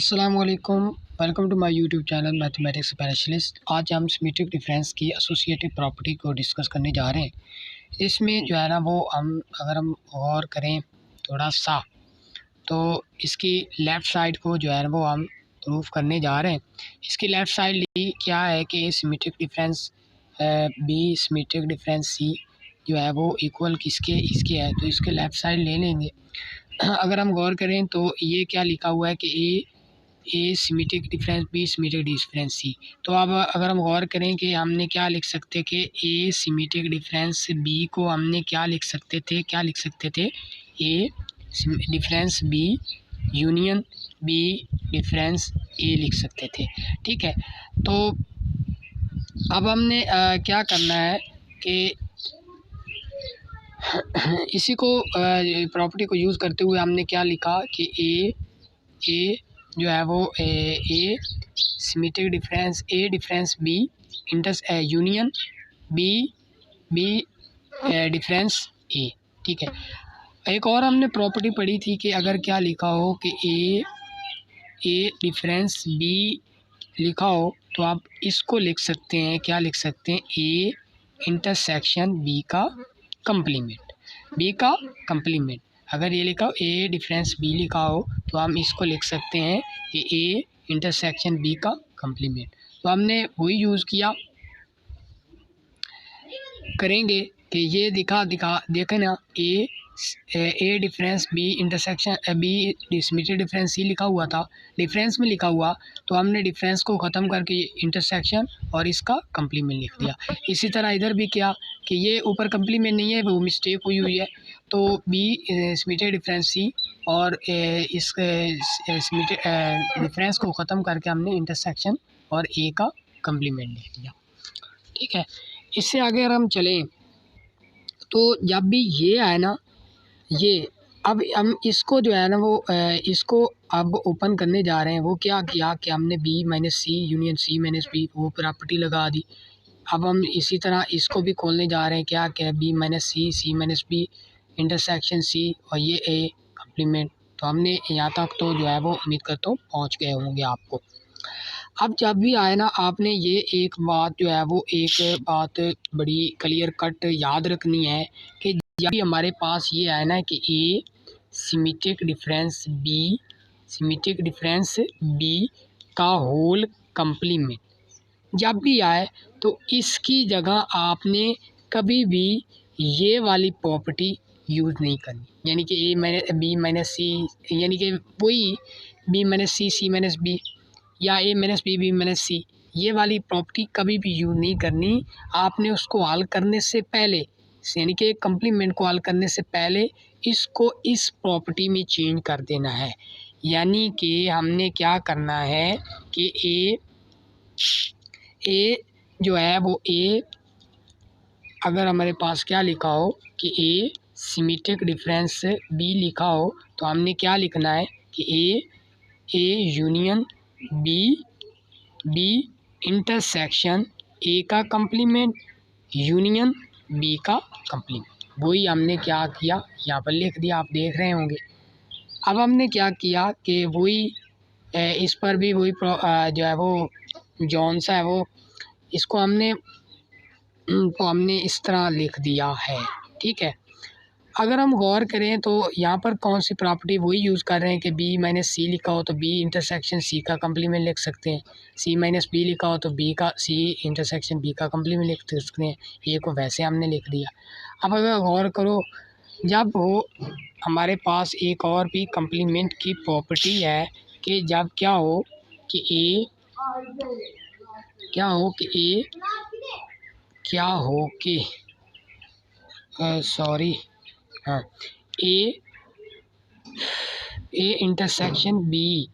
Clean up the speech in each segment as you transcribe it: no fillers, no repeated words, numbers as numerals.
अस्सलाम वालेकुम। Welcome to my YouTube channel mathematics specialist. आज हम सिमेट्रिक डिफरेंस की एसोसिएटिव प्रॉपर्टी को डिस्कस करने जा रहे हैं। इसमें जो है ना वो अगर हम गौर करें थोड़ा सा तो इसकी लेफ़्ट साइड को जो है ना वो हम प्रूफ करने जा रहे हैं। इसकी लेफ़्ट साइड क्या है कि symmetric difference B symmetric difference C जो है वो इक्वल किसके इसके है, तो इसके लेफ़्ट साइड ले लेंगे। अगर हम गौर करें तो ये क्या लिखा हुआ है कि A symmetric difference B symmetric difference C. तो अब अगर हम गौर करें कि हमने क्या लिख सकते कि ए सिमेट्रिक डिफरेंस बी को हमने क्या लिख सकते थे A difference B union B difference A लिख सकते थे। ठीक है, तो अब हमने क्या करना है कि इसी को प्रॉपर्टी को यूज़ करते हुए हमने क्या लिखा कि ए जो है वो A symmetric difference A difference B union B difference A. ठीक है, एक और हमने प्रॉपर्टी पढ़ी थी कि अगर क्या लिखा हो कि ए डिफरेंस बी लिखा हो तो आप इसको लिख सकते हैं, क्या लिख सकते हैं, ए इंटरसेक्शन बी का कंप्लीमेंट। अगर ये लिखा हो ए डिफरेंस बी लिखा हो तो हम इसको लिख सकते हैं कि ए इंटरसेक्शन बी का कंप्लीमेंट। तो हमने वही यूज़ किया करेंगे कि ये देखें ना, A difference B intersection B symmetric difference C लिखा हुआ था, डिफरेंस में लिखा हुआ, तो हमने डिफरेंस को ख़त्म करके इंटरसेक्शन और इसका कंप्लीमेंट लिख दिया। इसी तरह इधर भी क्या कि ये ऊपर कंप्लीमेंट नहीं है, वो मिस्टेक हुई है, तो बी सिमेट्रिक डिफरेंस सी और इस सिमेट्रिक डिफरेंस को ख़त्म करके हमने इंटरसेक्शन और ए का कंप्लीमेंट लिख दिया। ठीक है, इससे आगे अगर हम चलें तो जब भी ये है ना, ये अब हम इसको जो है ना वो इसको अब ओपन करने जा रहे हैं। वो क्या किया कि हमने बी माइनस सी यूनियन सी माइनस बी वो प्रॉपर्टी लगा दी। अब हम इसी तरह इसको भी खोलने जा रहे हैं, क्या बी माइनस सी माइनस बी इंटरसेक्शन सी और ये ए कंप्लीमेंट। तो हमने यहाँ तक तो जो है वो उम्मीद करता हूँ पहुँच गए होंगे आपको। अब जब भी आए ना आपने ये एक बात जो है वो एक बात बड़ी क्लियर कट याद रखनी है कि जब भी हमारे पास ये आए ना कि ए सिमेट्रिक डिफरेंस बी का होल कंप्लीमेंट जब भी आए तो इसकी जगह आपने कभी भी ये वाली प्रॉपर्टी यूज़ नहीं करनी, यानी कि बी माइनस सी, यानी कि वही बी माइनस सी माइनस बी या ए माइनस बी माइनस सी, ये वाली प्रॉपर्टी कभी भी यूज़ नहीं करनी। आपने उसको हल करने से पहले, यानी कि कंप्लीमेंट को हल करने से पहले इसको इस प्रॉपर्टी में चेंज कर देना है। यानी कि हमने क्या करना है कि ए जो है वो ए, अगर हमारे पास क्या लिखा हो कि ए सिमेट्रिक डिफरेंस बी लिखा हो तो हमने क्या लिखना है कि A union B intersection A का कंप्लीमेंट यूनियन बी का कंप्लीमेंट। वही हमने क्या किया यहाँ पर लिख दिया, आप देख रहे होंगे। अब हमने क्या किया कि वही इस पर भी वही जो है वो जौन सा है वो इसको हमने इस तरह लिख दिया है। ठीक है, अगर हम गौर करें तो यहाँ पर कौन सी प्रॉपर्टी वही यूज़ कर रहे हैं कि बी माइनस सी लिखा हो तो बी इंटरसेक्शन सी का कंप्लीमेंट लिख सकते हैं, सी माइनस बी लिखा हो तो सी इंटरसेक्शन बी का कंप्लीमेंट लिख सकते हैं। ये को वैसे हमने लिख दिया। अब अगर गौर करो, जब हो हमारे पास एक और भी कंप्लीमेंट की प्रॉपर्टी है कि जब क्या हो कि ए हाँ, ए इंटरसेक्शन बी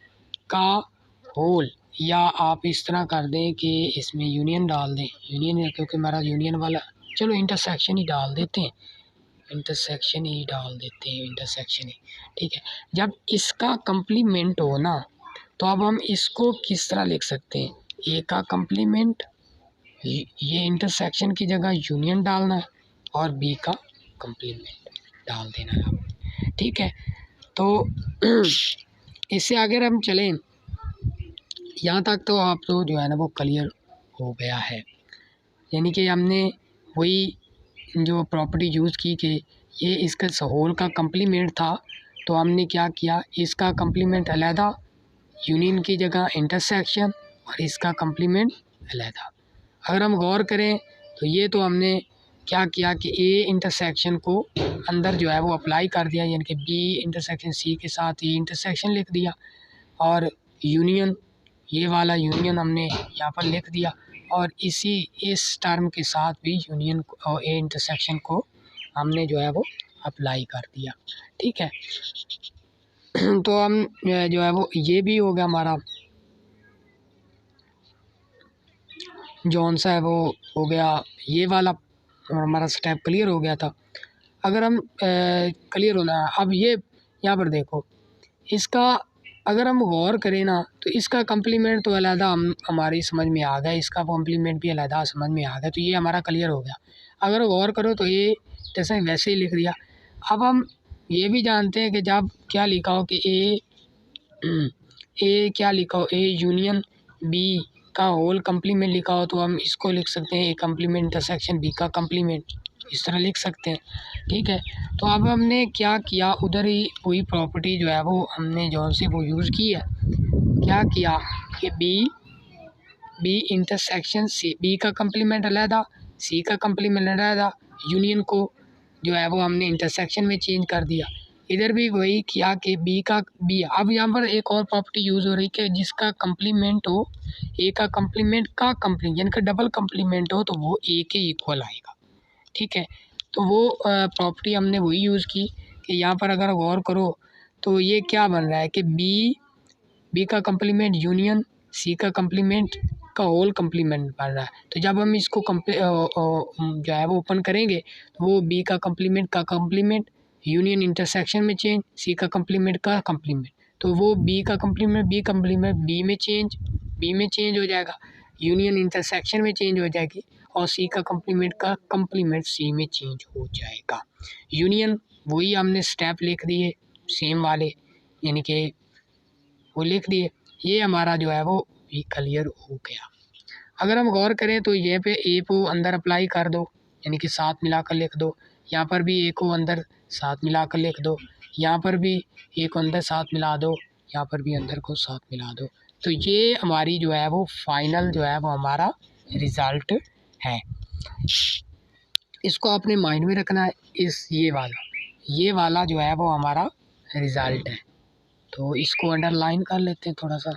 का होल, या आप इस तरह कर दें कि इसमें यूनियन डाल दें, यूनियन है क्योंकि हमारा यूनियन वाला, चलो इंटरसेक्शन ही डाल देते हैं। ठीक है, जब इसका कंप्लीमेंट हो ना तो अब हम इसको किस तरह लिख सकते हैं, ए का कंप्लीमेंट, ये इंटरसेक्शन की जगह यूनियन डालना है और बी का कंप्लीमेंट डाल देना है। ठीक है, तो इससे अगर हम चलें यहाँ तक तो आप तो जो है ना वो क्लियर हो गया है। यानी कि हमने वही जो प्रॉपर्टी यूज़ की कि ये इसका होल का कम्प्लीमेंट था, तो हमने क्या किया, इसका कम्प्लीमेंट अलहदा, यूनियन की जगह इंटरसेक्शन, और इसका कम्प्लीमेंट अलहदा। अगर हम गौर करें तो ये तो हमने क्या किया कि ए इंटरसेक्शन को अंदर जो है वो अप्लाई कर दिया, यानी कि बी इंटरसेक्शन सी के साथ ये इंटरसेक्शन लिख दिया, और यूनियन, ये वाला यूनियन हमने यहाँ पर लिख दिया, और इस टर्म के साथ भी यूनियन और ए इंटरसेक्शन को हमने जो है वो अप्लाई कर दिया। ठीक है, तो हम जो है वो ये भी हो गया हमारा जौन सा है वो हो गया, ये वाला हमारा स्टेप क्लियर हो गया था। अगर हम क्लियर होना है, अब ये यहाँ पर देखो, इसका अगर हम गौर करें ना तो इसका कम्प्लीमेंट तो अलहदा हमारी समझ में आ गया, इसका कम्प्लीमेंट भी अलहदा समझ में आ गया, तो ये हमारा क्लियर हो गया। अगर गौर करो तो ये जैसे वैसे ही लिख दिया। अब हम ये भी जानते हैं कि जब क्या लिखा हो कि ए क्या लिखा हो, ए यूनियन बी का होल कम्प्लीमेंट लिखा हो, तो हम इसको लिख सकते हैं ए कम्प्लीमेंट इंटरसेक्शन बी का कम्प्लीमेंट, इस तरह लिख सकते हैं। ठीक है, तो अब हमने क्या किया, उधर ही वही प्रॉपर्टी जो है वो हमने जौन से वो यूज़ की है, क्या किया कि बी इंटरसेक्शन सी, बी का कम्प्लीमेंट अलहदा, सी का कम्प्लीमेंट अलहदा, यूनियन को जो है वो हमने इंटरसेक्शन में चेंज कर दिया। इधर भी वही किया कि बी का बी। अब यहाँ पर एक और प्रॉपर्टी यूज़ हो रही है कि जिसका कम्प्लीमेंट हो, ए का कम्प्लीमेंट का कम्प्लीमेंट, यानी कि डबल कम्प्लीमेंट हो, तो वो ए के इक्वल आएगा। ठीक है, तो वो प्रॉपर्टी हमने वही यूज़ की कि यहाँ पर अगर गौर करो तो ये क्या बन रहा है कि बी का कम्प्लीमेंट यूनियन सी का कम्प्लीमेंट का होल कम्प्लीमेंट बन रहा है। तो जब हम इसको जो है वो ओपन करेंगे तो वो बी का कम्प्लीमेंट यूनियन इंटरसेक्शन में चेंज, सी का कम्प्लीमेंट का कम्प्लीमेंट, तो वो बी का कम्प्लीमेंट बी में चेंज हो जाएगा, यूनियन इंटरसेक्शन में चेंज हो जाएगी, और सी का कम्प्लीमेंट सी में चेंज हो जाएगा। यूनियन वही हमने स्टेप लिख दिए सेम वाले, यानी कि वो लिख दिए। ये हमारा जो है वो भी क्लियर हो गया। अगर हम गौर करें तो ये पे ए को अंदर अप्लाई कर दो, यानी कि साथ मिलाकर लिख दो, यहाँ पर भी ए को अंदर साथ मिलाकर लिख दो, यहाँ पर भी ए को अंदर साथ मिला दो, यहाँ पर भी अंदर को साथ मिला दो, तो ये हमारी जो है वो फाइनल जो है वो हमारा रिज़ल्ट है। इसको अपने माइंड में रखना है, ये वाला जो है वो हमारा रिज़ल्ट है। तो इसको अंडरलाइन कर लेते हैं थोड़ा सा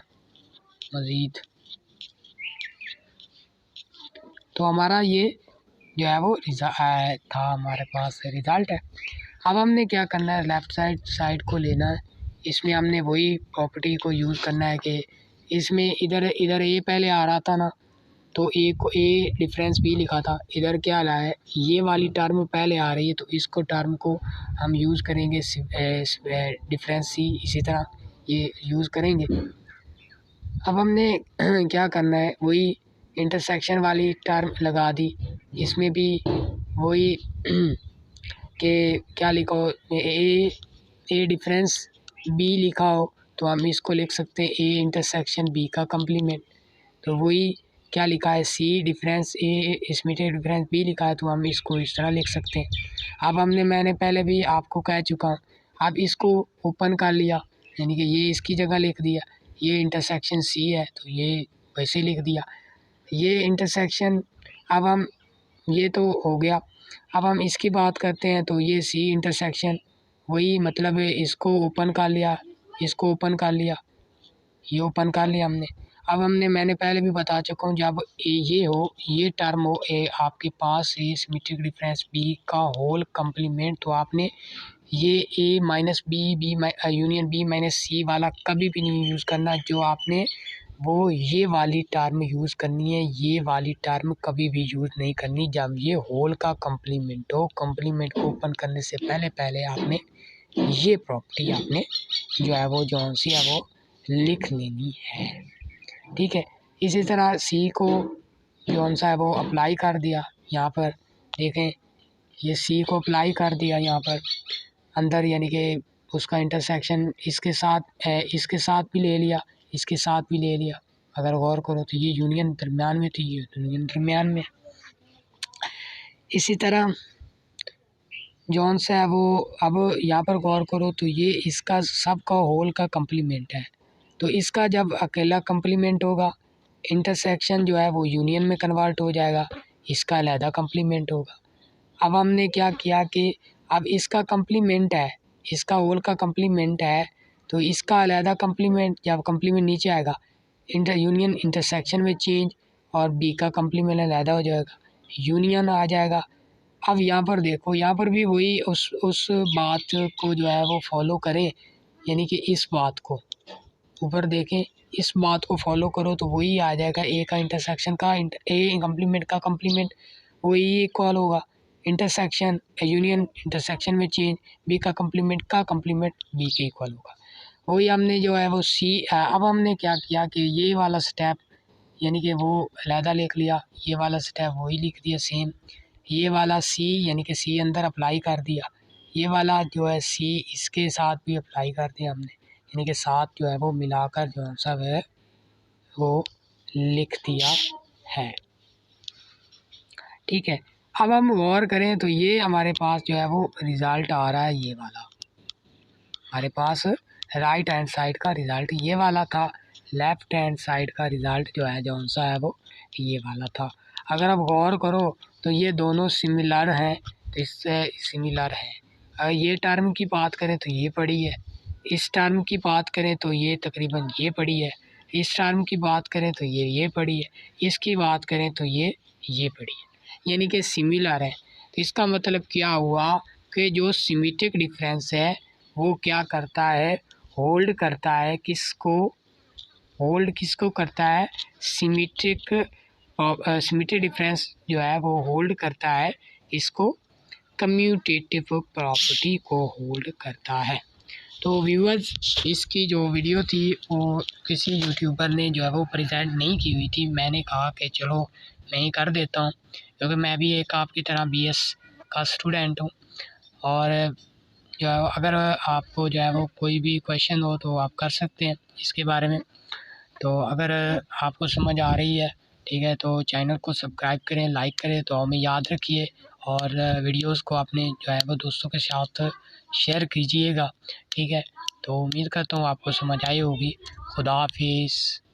मज़ीद। तो हमारा ये जो है वो था, हमारे पास रिज़ल्ट है। अब हमने क्या करना है, लेफ़्ट साइड को लेना है, इसमें हमने वही प्रॉपर्टी को यूज़ करना है कि इसमें इधर ए पहले आ रहा था ना, तो ए को ए डिफरेंस बी लिखा था, इधर क्या लाया है, ये वाली टर्म पहले आ रही है, तो इसको टर्म को हम यूज़ करेंगे डिफरेंस सी, इसी तरह ये यूज़ करेंगे। अब हमने क्या करना है, वही इंटरसेक्शन वाली टर्म लगा दी, इसमें भी वही कि क्या लिखा हो, ए डिफरेंस बी लिखा हो, तो हम इसको लिख सकते हैं ए इंटरसेक्शन बी का कम्प्लीमेंट। तो वही क्या लिखा है, सी डिफरेंस ए इसमें डिफरेंस बी लिखा है, तो हम इसको इस तरह लिख सकते हैं। अब मैंने पहले भी आपको कह चुका हूँ, अब इसको ओपन कर लिया, यानी कि ये इसकी जगह लिख दिया, ये इंटरसेक्शन सी है तो ये वैसे लिख दिया, ये इंटरसेक्शन। अब हम ये तो हो गया, अब हम इसकी बात करते हैं, तो ये सी इंटरसेक्शन वही, मतलब इसको ओपन कर लिया, इसको ओपन कर लिया, ये ओपन कर लिया हमने। अब मैंने पहले भी बता चुका हूँ, जब ये टर्म हो आपके पास ए सिमेट्रिक डिफरेंस बी का होल कम्प्लीमेंट, तो आपने ये A minus B union B minus C वाला कभी भी नहीं यूज़ करना, जो आपने वो ये वाली टर्म यूज़ करनी है, ये वाली टर्म कभी भी यूज़ नहीं करनी जब ये होल का कम्प्लीमेंट हो। कम्प्लीमेंट को ओपन करने से पहले आपने ये प्रॉपर्टी आपने जो है वो जौन सी है वो लिख लेनी है। ठीक है, इसी तरह सी को जौन सा है वो अप्लाई कर दिया, यहाँ पर देखें ये सी को अप्लाई कर दिया यहाँ पर अंदर, यानी कि उसका इंटरसेक्शन इसके साथ भी ले लिया, इसके साथ भी ले लिया, अगर गौर करो तो ये यूनियन दरमियान में थी, ये यूनियन दरमियान में। इसी तरह जौन सा है वो, अब यहाँ पर गौर करो तो ये इसका सबका होल का कम्प्लीमेंट है, तो इसका जब अकेला कम्प्लीमेंट होगा, इंटरसेक्शन जो है वो यूनियन में कन्वर्ट हो जाएगा, इसका अलहदा कम्प्लीमेंट होगा। अब हमने क्या किया कि अब इसका कम्प्लीमेंट है, इसका होल का कम्प्लीमेंट है, तो इसका अलहदा कम्प्लीमेंट, जब कम्प्लीमेंट नीचे आएगा यूनियन इंटरसेक्शन में चेंज, और बी का कम्प्लीमेंट अलहदा हो जाएगा, यूनियन आ जाएगा। अब यहाँ पर देखो, यहाँ पर भी वही उस बात को जो है वो फॉलो करें, यानी कि इस बात को ऊपर देखें, इस बात को फॉलो करो तो वही आ जाएगा, ए का इंटरसेक्शन का ए कम्प्लीमेंट का कम्प्लीमेंट वही इक्वल होगा, इंटरसेक्शन यूनियन इंटरसेक्शन में चेंज, बी का कम्प्लीमेंट बी के इक्वल होगा। वही हमने जो है वो सी, अब हमने क्या किया कि ये वाला स्टेप यानी कि वो अलहदा लिख लिया, ये वाला स्टेप वही लिख दिया सेम, ये वाला सी यानी कि सी अंदर अप्लाई कर दिया, ये वाला जो है सी इसके साथ भी अप्लाई कर दिया हमने, यानी कि साथ जो है वो मिलाकर जो है सब है वो लिख दिया है। ठीक है, अब हम गौर करें तो ये हमारे पास जो है वो रिज़ल्ट आ रहा है, ये वाला हमारे पास राइट हैंड साइड का रिज़ल्ट ये वाला था, लेफ़्ट हैंड साइड का रिज़ल्ट जो है जौन सा है वो ये वाला था। अगर आप गौर करो तो ये दोनों सिमिलर हैं, तो इससे सिमिलर है। अगर ये टर्म की बात करें तो ये पड़ी है, इस टर्म की बात करें तो ये तकरीबन ये पड़ी है, इस टर्म की बात करें तो ये पड़ी है, इसकी बात करें तो ये पड़ी है, यानी कि सिमिलर है। तो इसका मतलब क्या हुआ कि जो सिमेट्रिक डिफरेंस है वो क्या करता है, होल्ड करता है, किसको करता है, सिमेट्रिक डिफरेंस जो है वो होल्ड करता है, इसको कम्यूटेटिव प्रॉपर्टी को होल्ड करता है। तो व्यूअर्स, इसकी जो वीडियो थी वो किसी यूट्यूबर ने जो है वो प्रेजेंट नहीं की हुई थी, मैंने कहा कि चलो मैं ही कर देता हूँ, क्योंकि मैं भी एक आपकी तरह BS का स्टूडेंट हूँ। और जो है अगर आपको जो है वो कोई भी क्वेश्चन हो तो आप कर सकते हैं इसके बारे में। तो अगर आपको समझ आ रही है, ठीक है, तो चैनल को सब्सक्राइब करें, लाइक करें, तो हमें याद रखिए, और वीडियोस को अपने जो है वो दोस्तों के साथ शेयर कीजिएगा। ठीक है, तो उम्मीद करता हूँ आपको समझ आई होगी। खुदा हाफिज़।